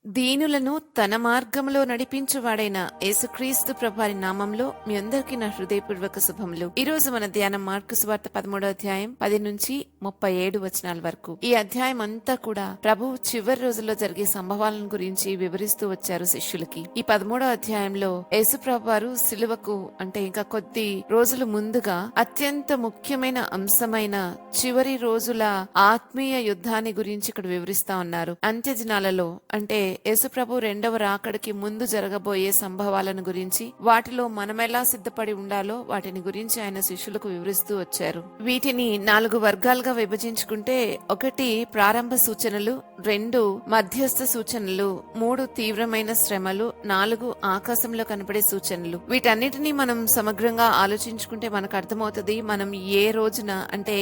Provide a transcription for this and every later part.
దీనులను తన మార్గంలో నడిపించువాడైన యేసుక్రీస్తు ప్రభువారి నామంలో మీ అందరికీ నా హృదయపూర్వక శుభములు. ఈ రోజు మన ధ్యానం మార్కు సువార్త 13వ అధ్యాయం 10 నుంచి 37 వచనాల వరకు. ఈ అధ్యాయం అంతా కూడా ప్రభువు చివరి రోజుల్లో జరిగే సంభవాలను గురించి వివరిస్తూ వచ్చారు శిష్యులకి. ఈ 13వ అధ్యాయంలో యేసు ప్రభువారు సిలువకు అంటే ఇంకా కొద్ది రోజులు ముందుగా అత్యంత ముఖ్యమైన అంశమైన చివరి రోజుల ఆత్మీయ యుద్ధాన్ని గురించి ఇక్కడ వివరిస్తా ఉన్నారు. అంత్య దినాలలో అంటే యేసుప్రభు రెండవ రాకడికి ముందు జరగబోయే సంభవాలను గురించి, వాటిలో మనమెలా సిద్ధపడి ఉండాలో వాటిని గురించి ఆయన శిష్యులకు వివరిస్తూ వచ్చారు. వీటిని 4 వర్గాలుగా విభజించుకుంటే 1 ప్రారంభ సూచనలు, 2 మధ్యస్థ సూచనలు, 3 తీవ్రమైన శ్రమలు, 4 ఆకాశంలో కనపడే సూచనలు. వీటన్నిటినీ మనం సమగ్రంగా ఆలోచించుకుంటే మనకు అర్థమవుతుంది మనం ఏ రోజున అంటే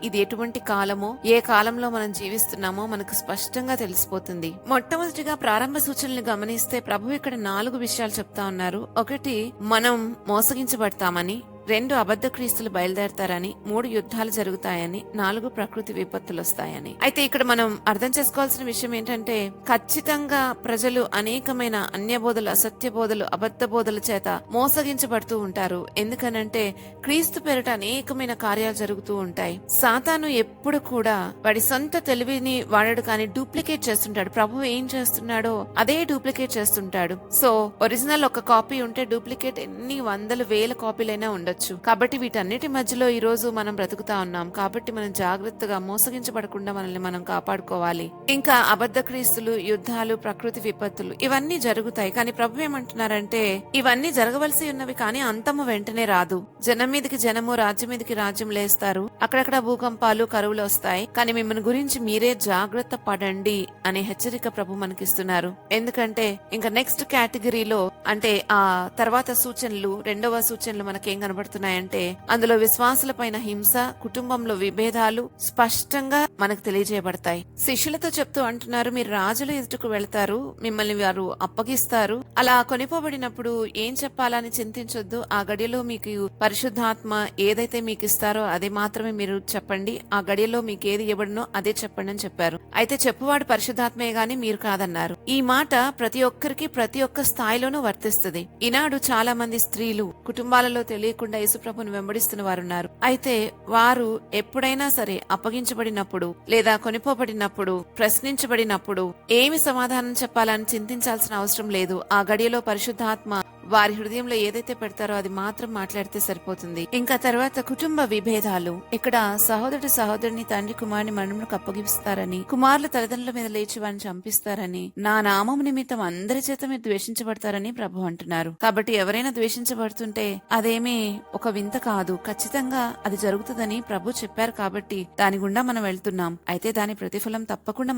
ఇది ఎటువంటి కాలమో, ఏ కాలంలో మనం జీవిస్తున్నామో మనకు స్పష్టంగా తెలిసిపోతుంది. మొట్టమొదటిగా ప్రారంభ సూచనలు గమనిస్తే ప్రభు ఇక్కడ 4 విషయాలు చెప్తా ఉన్నారు. 1 మనం మోసగించబడతామని, 2 అబద్ధ క్రీస్తులు బయలుదేరతారని, 3 యుద్ధాలు జరుగుతాయని, 4 ప్రకృతి విపత్తులు వస్తాయని. అయితే ఇక్కడ మనం అర్థం చేసుకోవాల్సిన విషయం ఏంటంటే ఖచ్చితంగా ప్రజలు అనేకమైన అన్య బోధలు, అసత్య బోధలు, అబద్ధ బోధల చేత మోసగించబడుతూ ఉంటారు. ఎందుకనంటే క్రీస్తు పేరిట అనేకమైన కార్యాలు జరుగుతూ ఉంటాయి. సాతాను ఎప్పుడు కూడా వాడి సొంత తెలివిని వాడాడు కానీ డూప్లికేట్ చేస్తుంటాడు. ప్రభు ఏం చేస్తున్నాడో అదే డూప్లికేట్ చేస్తుంటాడు. సో ఒరిజినల్ ఒక కాపీ ఉంటే డూప్లికేట్ ఎన్ని వందల వేల కాపీలైనా ఉండొచ్చు. కాబట్టి వీటన్నిటి మధ్యలో ఈ రోజు మనం బ్రతుకుతా ఉన్నాం. కాబట్టి మనం జాగ్రత్తగా మోసగించబడకుండా మనల్ని మనం కాపాడుకోవాలి. ఇంకా అబద్ధ క్రీస్తులు, యుద్ధాలు, ప్రకృతి విపత్తులు ఇవన్నీ జరుగుతాయి. కానీ ప్రభు ఏమంటున్నారంటే ఇవన్నీ జరగవలసి ఉన్నవి కానీ అంతము వెంటనే రాదు. జనం మీదకి జనము, రాజ్యం మీదకి రాజ్యం లేస్తారు. అక్కడక్కడ భూకంపాలు, కరువులు వస్తాయి. కానీ మిమ్మల్ని గురించి మీరే జాగ్రత్త పడండి అనే హెచ్చరిక ప్రభు మనకిస్తున్నారు. ఎందుకంటే ఇంకా నెక్స్ట్ కేటగిరీలో అంటే ఆ తర్వాత సూచనలు, రెండవ సూచనలు మనకేం కనబడుతున్నాయంటే అందులో విశ్వాసుల పైన హింస, కుటుంబంలో విభేదాలు స్పష్టంగా మనకు తెలియజేయబడతాయి. శిష్యులతో చెప్తూ అంటున్నారు, మీరు రాజుల ఎదుటకు వెళ్తారు, మిమ్మల్ని వారు అప్పగిస్తారు. అలా కొనిపోబడినప్పుడు ఏం చెప్పాలని చింతించొద్దు. ఆ గడియలో మీకు పరిశుద్ధాత్మ ఏదైతే మీకు ఇస్తారో అది మాత్రమే మీరు చెప్పండి. ఆ గడియలో మీకు ఏది ఇవ్వడనో అదే చెప్పండి అని చెప్పారు. అయితే చెప్పువాడు పరిశుద్ధాత్మే గాని మీరు కాదన్నారు. ఈ మాట ప్రతి ఒక్కరికి ప్రతి ఒక్క స్థాయిలోనూ వర్తిస్తుంది. ఈనాడు చాలా మంది స్త్రీలు కుటుంబాలలో తెలియకుండా యేసుప్రభుని వెంబడిస్తున్న వారున్నారు. అయితే వారు ఎప్పుడైనా సరే అప్పగించబడినప్పుడు లేదా కొనిపోబడినప్పుడు, ప్రశ్నించబడినప్పుడు ఏమి సమాధానం చెప్పాలని చింతించాల్సిన అవసరం లేదు. ఆ గడియలో పరిశుద్ధాత్మ వారి హృదయంలో ఏదైతే పెడతారో అది మాత్రం మాట్లాడితే సరిపోతుంది. ఇంకా తర్వాత కుటుంబ విభేదాలు. ఇక్కడ సహోదరుడు సహోదరుని, తండ్రి కుమారుని మరణములకు అప్పగిస్తారని, కుమారులు తల్లిదండ్రుల మీద లేచి వారిని చంపిస్తారని, నా నామం నిమిత్తం అందరి చేత మీరు ద్వేషించబడతారని ప్రభు అంటున్నారు. కాబట్టి ఎవరైనా ద్వేషించబడుతుంటే అదేమీ ఒక వింత కాదు. ఖచ్చితంగా అది జరుగుతుందని ప్రభు చెప్పారు. కాబట్టి దాని గుండా మనం వెళ్తున్నాం. అయితే దాని ప్రతిఫలం తప్పకుండా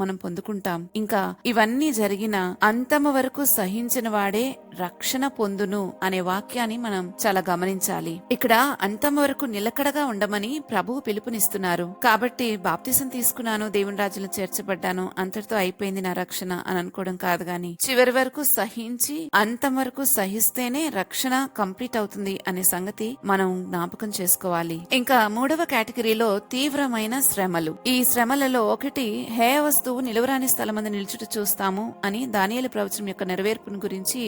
మనం పొందుకుంటాం. ఇంకా ఇవన్నీ జరిగిన అంతము వరకు సహించిన వాడే రక్షణ పొందును అనే వాక్యాన్ని మనం చాలా గమనించాలి. ఇక్కడ అంతం వరకు నిలకడగా ఉండమని ప్రభువు పిలుపునిస్తున్నారు. కాబట్టి బాప్తిసం తీసుకున్నాను, దేవుని రాజ్యంలో చేర్చబడ్డాను, అంతటితో అయిపోయింది నా రక్షణ అని అనుకోవడం కాదు గాని చివరి వరకు సహించి అంతం వరకు సహిస్తేనే రక్షణ కంప్లీట్ అవుతుంది అనే సంగతి మనం జ్ఞాపకం చేసుకోవాలి. ఇంకా 3వ కేటగిరీలో తీవ్రమైన శ్రమలు. ఈ శ్రమలలో 1 హేయ వస్తువు నిలువరాని స్థలమందు నిలుచుట చూస్తాము అని దానియేలు ప్రవచనం యొక్క నెరవేర్పును గురించి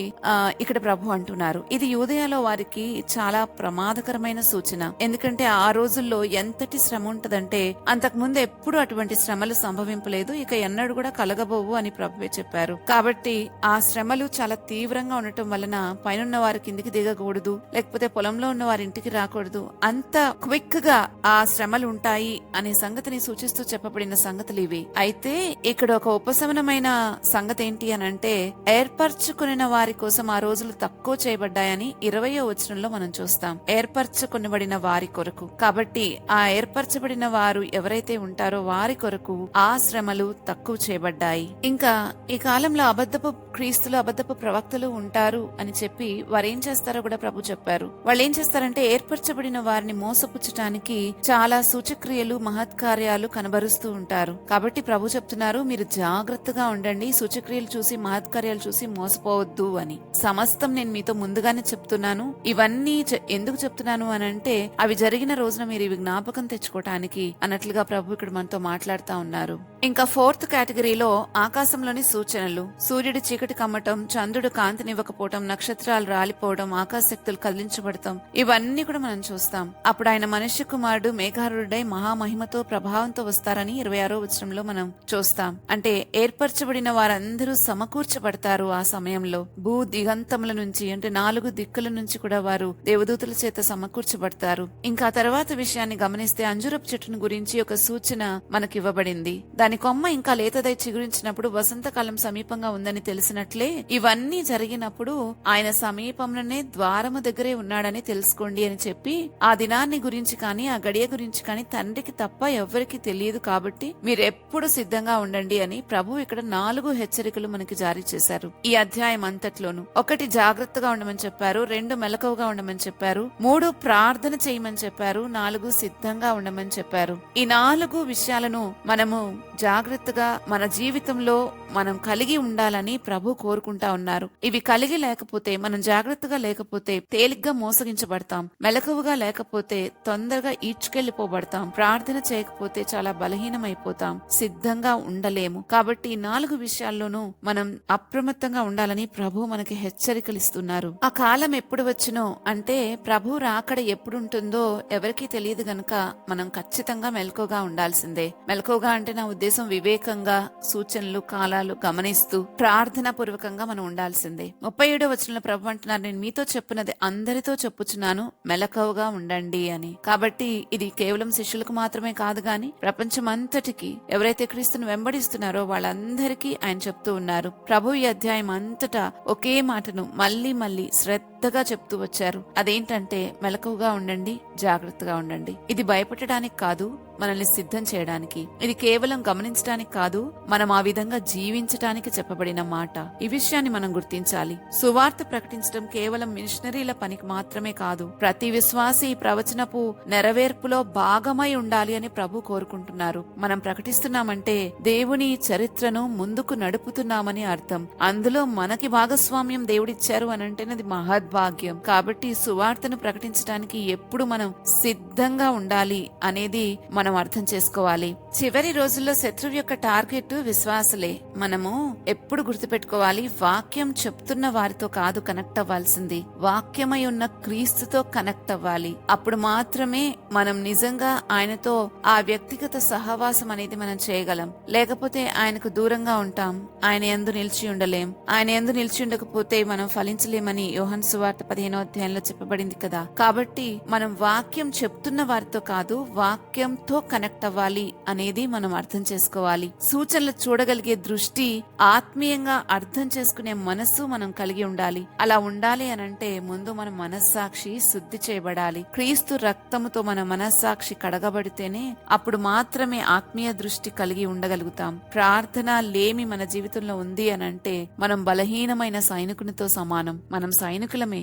ఇక్కడ ప్రభు అంటున్నారు. ఇది యూదయలో వారికి చాలా ప్రమాదకరమైన సూచన. ఎందుకంటే ఆ రోజుల్లో ఎంతటి శ్రమ ఉంటదంటే అంతకుముందు ఎప్పుడు అటువంటి శ్రమలు సంభవింపలేదు, ఇక ఎన్నడూ కూడా కలగబోవు అని ప్రభువే చెప్పారు. కాబట్టి ఆ శ్రమలు చాలా తీవ్రంగా ఉండటం వలన పైనున్న వారి కిందికి దిగకూడదు, లేకపోతే పొలంలో ఉన్న వారి ఇంటికి రాకూడదు. అంత క్విక్ గా ఆ శ్రమలు ఉంటాయి అనే సంగతిని సూచిస్తూ చెప్పబడిన సంగతులు ఇవి. అయితే ఇక్కడ ఒక ఉపశమనమైన సంగతి ఏంటి అని అంటే ఏర్పరచుకున్న వారి కోసం ఆ రోజులు తక్కువ చేయబడ్డాయని 20వ వచనంలో మనం చూస్తాం. ఏర్పరచుకొనబడిన వారి కొరకు. కాబట్టి ఆ ఏర్పరచబడిన వారు ఎవరైతే ఉంటారో వారి కొరకు ఆ శ్రమలు తక్కువ చేయబడ్డాయి. ఇంకా ఈ కాలంలో అబద్ధపు క్రీస్తులు, అబద్ధపు ప్రవక్తలు ఉంటారు అని చెప్పి వారేం చేస్తారో కూడా ప్రభు చెప్పారు. వాళ్ళు ఏం చేస్తారంటే ఏర్పరచబడిన వారిని మోసపుచ్చటానికి చాలా సూచక్రియలు, మహత్కార్యాలు కనబరుస్తూ ఉంటారు. కాబట్టి ప్రభు చెప్తున్నారు, మీరు జాగ్రత్తగా ఉండండి, సూచక్రియలు చూసి, మహత్కార్యాలు చూసి మోసపోవద్దు అని. సమస్య సమస్తం నేను మీతో ముందుగానే చెప్తున్నాను. ఇవన్నీ ఎందుకు చెప్తున్నాను అనంటే అవి జరిగిన రోజున మీరు ఇవి జ్ఞాపకం తెచ్చుకోవటానికి అన్నట్లుగా ప్రభు ఇక్కడ మనతో మాట్లాడుతా ఉన్నారు. ఇంకా 4th కేటగిరీలో ఆకాశంలోని సూచనలు. సూర్యుడు చీకటి కమ్మటం, చంద్రుడు కాంతినివ్వకపోవటం, నక్షత్రాలు రాలిపోవడం, ఆకాశ శక్తులు కదిలించబడటం, ఇవన్నీ కూడా మనం చూస్తాం. అప్పుడు ఆయన మనుష్య కుమారుడు మేఘారుడై మహామహిమతో ప్రభావంతో వస్తారని 26వ వచనంలో మనం చూస్తాం. అంటే ఏర్పరచబడిన వారందరూ సమకూర్చబడతారు. ఆ సమయంలో భూ దిగంతముల నుంచి అంటే 4 దిక్కుల నుంచి కూడా వారు దేవదూతల చేత సమకూర్చబడతారు. ఇంకా తర్వాత విషయాన్ని గమనిస్తే అంజురపు చెట్టును గురించి ఒక సూచన మనకివ్వబడింది. దాని కొమ్మ ఇంకా లేతదై చిగురించినప్పుడు వసంతకాలం సమీపంగా ఉందని తెలిసినట్లే ఇవన్నీ జరిగినప్పుడు ఆయన సమీపంలోనే ద్వారము దగ్గరే ఉన్నాడని తెలుసుకోండి అని చెప్పి ఆ దినాన్ని గురించి కానీ ఆ గడియ గురించి కానీ తండ్రికి తప్ప ఎవ్వరికి తెలియదు, కాబట్టి మీరెప్పుడు సిద్ధంగా ఉండండి అని ప్రభు ఇక్కడ 4 హెచ్చరికలు మనకి జారీ చేశారు. ఈ అధ్యాయం అంతట్లోను 1 జాగ్రత్తగా ఉండమని చెప్పారు, 2 మెలకువగా ఉండమని చెప్పారు, 3 ప్రార్థన చేయమని చెప్పారు, 4 సిద్ధంగా ఉండమని చెప్పారు. ఈ 4 విషయాలను మనము జాగ్రత్తగా మన జీవితంలో మనం కలిగి ఉండాలని ప్రభు కోరుకుంటా ఉన్నారు. ఇవి కలిగి లేకపోతే, మనం జాగ్రత్తగా లేకపోతే తేలిగ్గా మోసగించబడతాం, మెలకువగా లేకపోతే తొందరగా ఈడ్చుకెళ్లిపోబడతాం, ప్రార్థన చేయకపోతే చాలా బలహీనమైపోతాం, సిద్ధంగా ఉండలేము. కాబట్టి ఈ 4 విషయాల్లోనూ మనం అప్రమత్తంగా ఉండాలని ప్రభు మనకి హెచ్చరికలు ఇస్తున్నారు. ఆ కాలం ఎప్పుడు వచ్చునో అంటే ప్రభు రాకడ ఎప్పుడు ఉంటుందో ఎవరికీ తెలియదు గనుక మనం ఖచ్చితంగా మెలకువగా ఉండాల్సిందే. మెలకువగా అంటే నా ఉద్దేశం వివేకంగా సూచనలు కాలాలు గమనిస్తూ ప్రార్థనా పూర్వకంగా మనం ఉండాల్సిందే. 37వ వచనంలో ప్రభు అంటున్నారు, నేను మీతో చెప్పున్నది అందరితో చెప్పుచున్నాను, మెలకువగా ఉండండి అని. కాబట్టి ఇది కేవలం శిష్యులకు మాత్రమే కాదు గాని ప్రపంచమంతటికి ఎవరైతే క్రీస్తును వెంబడిస్తున్నారో వాళ్ళందరికీ ఆయన చెప్తూ ఉన్నారు. ప్రభు ఈ అధ్యాయం అంతటా ఒకే మాటను మళ్ళీ మళ్ళీ శ్రద్ధగా చెప్తూ వచ్చారు. అదేంటంటే మెలకువగా ఉండండి, జాగ్రత్తగా ఉండండి. ఇది భయపెట్టడానికి కాదు, మనల్ని సిద్ధం చేయడానికి. ఇది కేవలం గమనించడానికి కాదు, మనం ఆ విధంగా జీవించటానికి చెప్పబడిన మాట. ఈ విషయాన్ని మనం గుర్తించాలి. సువార్త ప్రకటించడం కేవలం మిషనరీల పనికి మాత్రమే కాదు, ప్రతి విశ్వాసి ఈ ప్రవచనపు నెరవేర్పులో భాగమై ఉండాలి అని ప్రభు కోరుకుంటున్నారు. మనం ప్రకటిస్తున్నామంటే దేవుని చరిత్రను ముందుకు నడుపుతున్నామని అర్థం. అందులో మనకి భాగస్వామ్యం దేవుడిచ్చారు అని అంటేనే అది మహద్భాగ్యం. కాబట్టి సువార్తను ప్రకటించడానికి ఎప్పుడు మనం సిద్ధంగా ఉండాలి అనేది మనం అర్థం చేసుకోవాలి. చివరి రోజుల్లో శత్రువు యొక్క టార్గెట్ విశ్వాసులే. మనము ఎప్పుడు గుర్తుపెట్టుకోవాలి, వాక్యం చెప్తున్న వారితో కాదు కనెక్ట్ అవ్వాల్సింది, వాక్యమై ఉన్న క్రీస్తుతో కనెక్ట్ అవ్వాలి. అప్పుడు మాత్రమే మనం నిజంగా ఆయనతో ఆ వ్యక్తిగత సహవాసం అనేది మనం చేయగలం. లేకపోతే ఆయనకు దూరంగా ఉంటాం, ఆయన యందు నిలిచి ఉండలేం. ఆయన యందు నిలిచి ఉండకపోతే మనం ఫలించలేమని యోహాను సువార్త 15వ అధ్యాయంలో చెప్పబడింది కదా. కాబట్టి మనం వాక్యం చెప్తున్న వారితో కాదు, వాక్యంతో కనెక్ట్ అవ్వాలి అనేది మనం అర్థం చేసుకోవాలి. సూచనలు చూడగలిగే దృష్టి, ఆత్మీయంగా అర్థం చేసుకునే మనస్సు మనం కలిగి ఉండాలి. అలా ఉండాలి అనంటే ముందు మన మనస్సాక్షి శుద్ధి చేయబడాలి. క్రీస్తు రక్తముతో మన మనస్సాక్షి కడగబడితేనే అప్పుడు మాత్రమే ఆత్మీయ దృష్టి కలిగి ఉండగలుగుతాం. ప్రార్థన లేమి మన జీవితంలో ఉంది అనంటే మనం బలహీనమైన సైనికునితో సమానం. మనం సైనికులమే,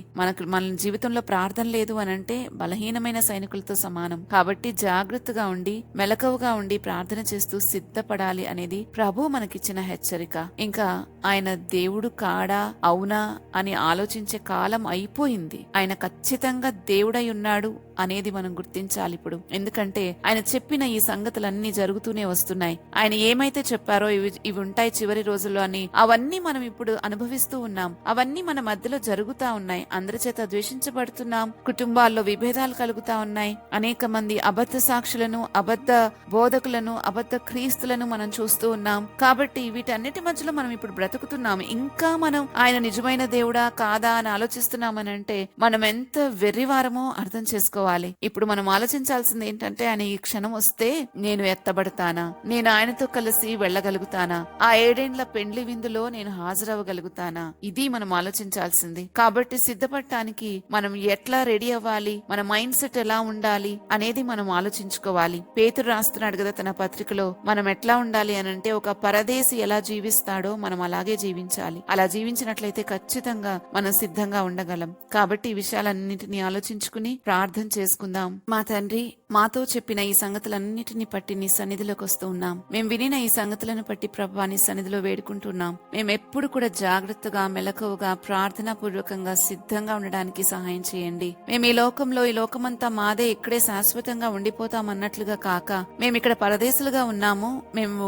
మన జీవితంలో ప్రార్థన లేదు అనంటే బలహీనమైన సైనికులతో సమానం. కాబట్టి జాగ్రత్తగా ఉండి మెలకువగా ఉండి ప్రార్థన చేస్తూ సిద్ధపడాలి అనేది ప్రభు మనకిచ్చిన హెచ్చరిక. ఇంకా ఆయన దేవుడు కాడా అవునా అని ఆలోచించే కాలం అయిపోయింది. ఆయన ఖచ్చితంగా దేవుడై ఉన్నాడు అనేది మనం గుర్తించాలి ఇప్పుడు. ఎందుకంటే ఆయన చెప్పిన ఈ సంగతులన్నీ జరుగుతూనే వస్తున్నాయి. ఆయన ఏమైతే చెప్పారో ఇవి ఉంటాయి చివరి రోజుల్లో అని, అవన్నీ మనం ఇప్పుడు అనుభవిస్తూ ఉన్నాం. అవన్నీ మన మధ్యలో జరుగుతా ఉన్నాయి. అందరి చేత ద్వేషించబడుతున్నాం, కుటుంబాల్లో విభేదాలు కలుగుతా ఉన్నాయి, అనేక మంది అబద్ధ సాక్షులను, అబద్ధ బోధకులను, అబద్ధ క్రీస్తులను మనం చూస్తూ ఉన్నాం. కాబట్టి వీటన్నిటి మధ్యలో మనం ఇప్పుడు బ్రతుకుతున్నాం. ఇంకా మనం ఆయన నిజమైన దేవుడా కాదా అని ఆలోచిస్తున్నామనంటే మనం ఎంత వెర్రివారమో అర్థం చేసుకోవాలి. ఇప్పుడు మనం ఆలోచించాల్సింది ఏంటంటే ఆయన ఈ క్షణం వస్తే నేను ఎత్తబడతానా, నేను ఆయనతో కలిసి వెళ్ళగలుగుతానా, ఆ 7 ఏండ్ల పెండ్లి విందులో నేను హాజరవ్వగలుగుతానా, ఇది మనం ఆలోచించాల్సింది. కాబట్టి సిద్ధపడటానికి మనం ఎట్లా రెడీ అవ్వాలి, మన మైండ్ సెట్ ఎలా ఉండాలి అనేది మనం ఆలోచించుకోవాలి. పేతురు రాస్తున్నాడు కదా తన పత్రికలో, మనం ఎట్లా ఉండాలి అనంటే ఒక పరదేశి ఎలా జీవిస్తాడో మనం అలాగే జీవించాలి. అలా జీవించినట్లయితే ఖచ్చితంగా మనం సిద్ధంగా ఉండగలం. కాబట్టి ఈ విషయాలన్నింటినీ ఆలోచించుకుని ప్రార్థన చేసుకుందాం. మా తండ్రి, మాతో చెప్పిన ఈ సంగతులన్నిటిని పట్టి నీ సన్నిధిలోకి వస్తూ ఉన్నాం. మేము వినిన ఈ సంగతులను పట్టి ప్రభువా నీ సన్నిధిలో వేడుకుంటున్నాం. మేము ఎప్పుడు కూడా జాగ్రత్తగా, మెలకువగా, ప్రార్థనా పూర్వకంగా సిద్ధంగా ఉండడానికి సహాయం చేయండి. మేము ఈ లోకమంతా మాదే, ఇక్కడే శాశ్వతంగా ఉండిపోతాం అన్నట్లుగా కాక, మేము ఇక్కడ పరదేశులుగా ఉన్నాము, మేము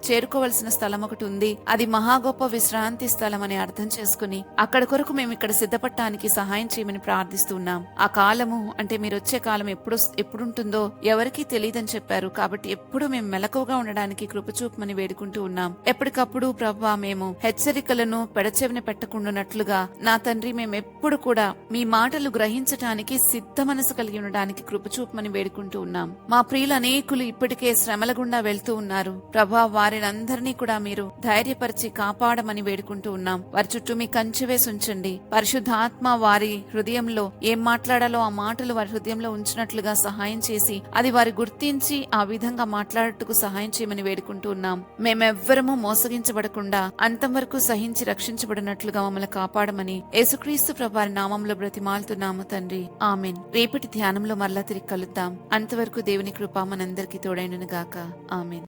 చేరుకోవలసిన స్థలం ఒకటి ఉంది, అది మహా గొప్ప విశ్రాంతి స్థలం అని అర్థం చేసుకుని అక్కడ కొరకు మేము ఇక్కడ సిద్ధపడటానికి సహాయం చేయమని ప్రార్థిస్తున్నాం. ఆ కాలము అంటే మీరు వచ్చే కాలం ఎప్పుడుంటుందో ఎవరికీ తెలియదని చెప్పారు. కాబట్టి ఎప్పుడు మేము మెలకువగా ఉండడానికి కృపచూపమని వేడుకుంటూ ఉన్నాం. ఎప్పటికప్పుడు ప్రభువా మేము హెచ్చరికలను పెడచెవిన పెట్టకుండానట్లుగా నా తండ్రి, మేము ఎప్పుడు కూడా మీ మాటలు గ్రహించటానికి సిద్ధ మనసు కలిగి ఉండడానికి కృపచూపమని వేడుకుంటూ ఉన్నాం. మా ప్రియులు అనేకులు ఇప్పటికే శ్రమల గుండా వెళ్తూ ఉన్నారు ప్రభా. వారినందరినీ కూడా మీరు ధైర్యపరిచి కాపాడమని వేడుకుంటూ ఉన్నాం. వారి చుట్టూ మీ కంచె వేసి ఉంచండి. పరిశుద్ధాత్మ వారి హృదయంలో ఏం మాట్లాడాలో ఆ మాటలు వారి హృదయంలో ఉంచినట్లుగా సహాయం చేసి అది వారి గుర్తించి ఆ విధంగా మాట్లాడటకు సహాయం చేయమని వేడుకుంటూ ఉన్నాం. మేమెవ్వరము మోసగించబడకుండా అంతం వరకు సహించి రక్షించబడినట్లుగా మమ్మల్ని కాపాడమని యేసుక్రీస్తు ప్రభువారి నామంలో బ్రతిమాలుతున్నాము తండ్రి. ఆమెన్. రేపటి ధ్యానంలో మరలా తిరిగి కలుద్దాం. అంతవరకు దేవుని కృప మనందరికీ తోడైనను గాక. ఆమెన్.